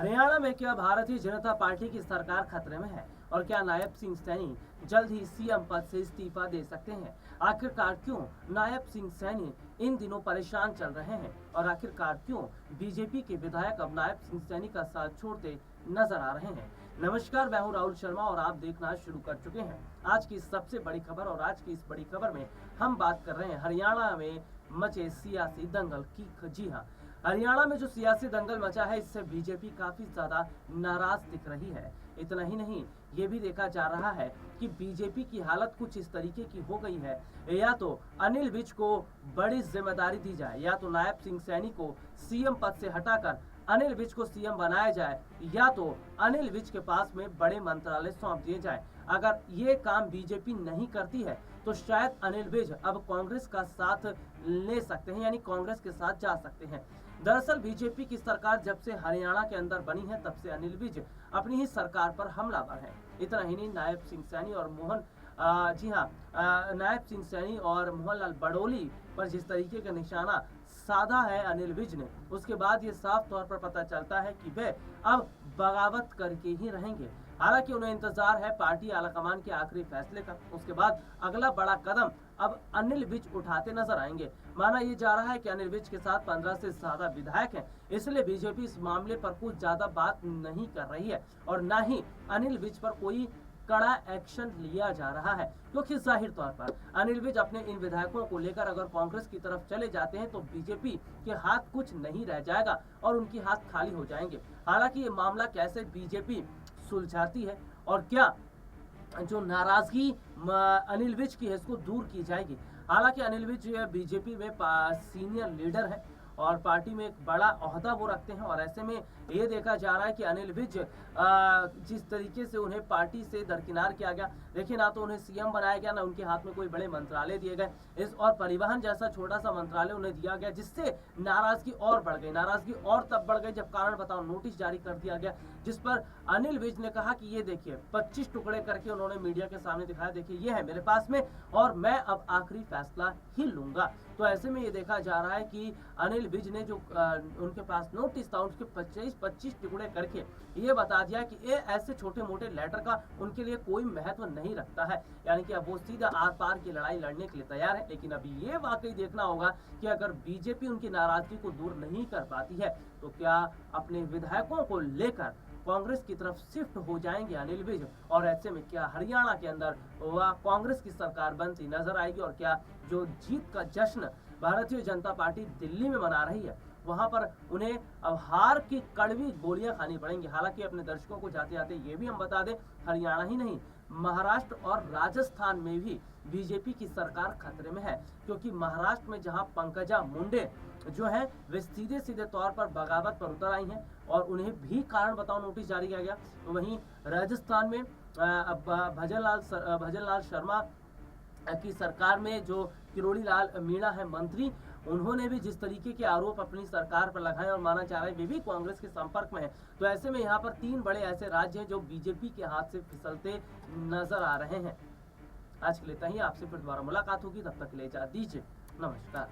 हरियाणा में क्या भारतीय जनता पार्टी की सरकार खतरे में है और क्या नायब सिंह सैनी जल्द ही सीएम पद से इस्तीफा दे सकते हैं? आखिरकार क्यों नायब सिंह सैनी इन दिनों परेशान चल रहे हैं और आखिरकार क्यों बीजेपी के विधायक अब नायब सिंह सैनी का साथ छोड़ते नजर आ रहे हैं? नमस्कार, मैं हूं राहुल शर्मा और आप देखना शुरू कर चुके हैं आज की सबसे बड़ी खबर। और आज की इस बड़ी खबर में हम बात कर रहे हैं हरियाणा में मचे सियासी दंगल की। जी हाँ, हरियाणा में जो सियासी दंगल मचा है इससे बीजेपी काफी ज्यादा नाराज दिख रही है। इतना ही नहीं, ये भी देखा जा रहा है कि बीजेपी की हालत कुछ इस तरीके की हो गई है, या तो अनिल विज को बड़ी जिम्मेदारी दी जाए या तो नायब सिंह सैनी को सीएम पद से हटाकर अनिल विज को सीएम बनाया जाए या तो अनिल विज के पास में बड़े मंत्रालय सौंप दिए जाए। अगर ये काम बीजेपी नहीं करती है तो शायद अनिल विज अब कांग्रेस का साथ ले सकते हैं, यानी कांग्रेस के साथ जा सकते हैं। दरअसल बीजेपी की सरकार जब से हरियाणा के अंदर बनी है तब से अनिल विज अपनी ही सरकार पर हमलावर है। इतना ही नहीं, नायब सिंह सैनी और नायब सिंह सैनी और मोहनलाल बड़ोली पर जिस तरीके का निशाना साधा है अनिल विज ने, उसके बाद ये साफ तौर पर पता चलता है कि वे अब बगावत करके ही रहेंगे। हालांकि उन्हें इंतजार है पार्टी आलाकमान के आखिरी फैसले का। उसके बाद अगला बड़ा कदम अब अनिल विज उठाते नजर आएंगे। माना यह जा रहा है कि अनिल विज के साथ 15 से ज्यादा विधायक हैं, इसलिए बीजेपी इस मामले पर कुछ ज्यादा बात नहीं कर रही है और न ही अनिल विज पर कोई कड़ा एक्शन लिया जा रहा है, क्योंकि जाहिर तौर पर अनिल विज अपने इन विधायकों को लेकर अगर कांग्रेस की तरफ चले जाते हैं तो बीजेपी के हाथ कुछ नहीं रह जाएगा और उनके हाथ खाली हो जाएंगे। हालांकि ये मामला कैसे बीजेपी सुलझाती है और क्या जो नाराजगी अनिल विज की है इसको दूर की जाएगी। हालांकि अनिल विज बीजेपी में सीनियर लीडर है और पार्टी में एक बड़ा ओहदा वो रखते हैं और ऐसे में ये देखा जा रहा है कि अनिल विज जिस तरीके से उन्हें पार्टी से दरकिनार किया गया, देखिए ना तो उन्हें सीएम बनाया गया ना उनके हाथ में कोई बड़े मंत्रालय दिए गए, इस और परिवहन जैसा छोटा सा मंत्रालय उन्हें दिया गया, जिससे नाराजगी और बढ़ गई। नाराजगी और तब बढ़ गई जब कारण बताओ नोटिस जारी कर दिया गया, जिस पर अनिल विज ने कहा कि ये देखिए 25 टुकड़े करके उन्होंने मीडिया के सामने दिखाया, देखिए ये है मेरे पास में और मैं अब आखिरी फैसला ही लूंगा। तो ऐसे में ये देखा जा रहा है कि अनिल विज ने जो उनके पास नोटिस था उसके 25 टुकड़े करके ये बता दिया कि ये ऐसे छोटे मोटे लेटर का उनके लिए कोई महत्व नहीं रखता है, यानी कि अब वो सीधा आर पार की लड़ाई लड़ने के लिए तैयार है। लेकिन अभी ये वाकई देखना होगा कि अगर बीजेपी उनकी नाराजगी को दूर नहीं कर पाती है तो क्या अपने विधायकों को लेकर कांग्रेस की तरफ शिफ्ट हो जाएंगे अनिल विज, और ऐसे में क्या हरियाणा के अंदर वह कांग्रेस की सरकार बनती नजर आएगी और क्या जो जीत का जश्न भारतीय जनता पार्टी दिल्ली में मना रही है वहां पर उन्हें अब हार की कड़वी गोलियां खानी पड़ेंगी। हालांकि अपने दर्शकों को जाते जाते ये भी हम बता दें, हरियाणा ही नहीं महाराष्ट्र और राजस्थान में भी बीजेपी की सरकार खतरे में है, क्योंकि महाराष्ट्र में जहां पंकजा मुंडे जो है वे सीधे सीधे तौर पर बगावत पर उतर आई हैं और उन्हें भी कारण बताओ नोटिस जारी किया गया, तो वहीं राजस्थान में भजन लाल शर्मा की सरकार में जो किरोड़ी लाल मीणा है मंत्री, उन्होंने भी जिस तरीके के आरोप अपनी सरकार पर लगाए और माना जा रहा है वे भी कांग्रेस के संपर्क में है। तो ऐसे में यहाँ पर 3 बड़े ऐसे राज्य हैं जो बीजेपी के हाथ से फिसलते नजर आ रहे हैं। आज के लिए इतना ही, आपसे फिर दोबारा मुलाकात होगी, तब तक के लिए इजाजत दीजिए। नमस्कार।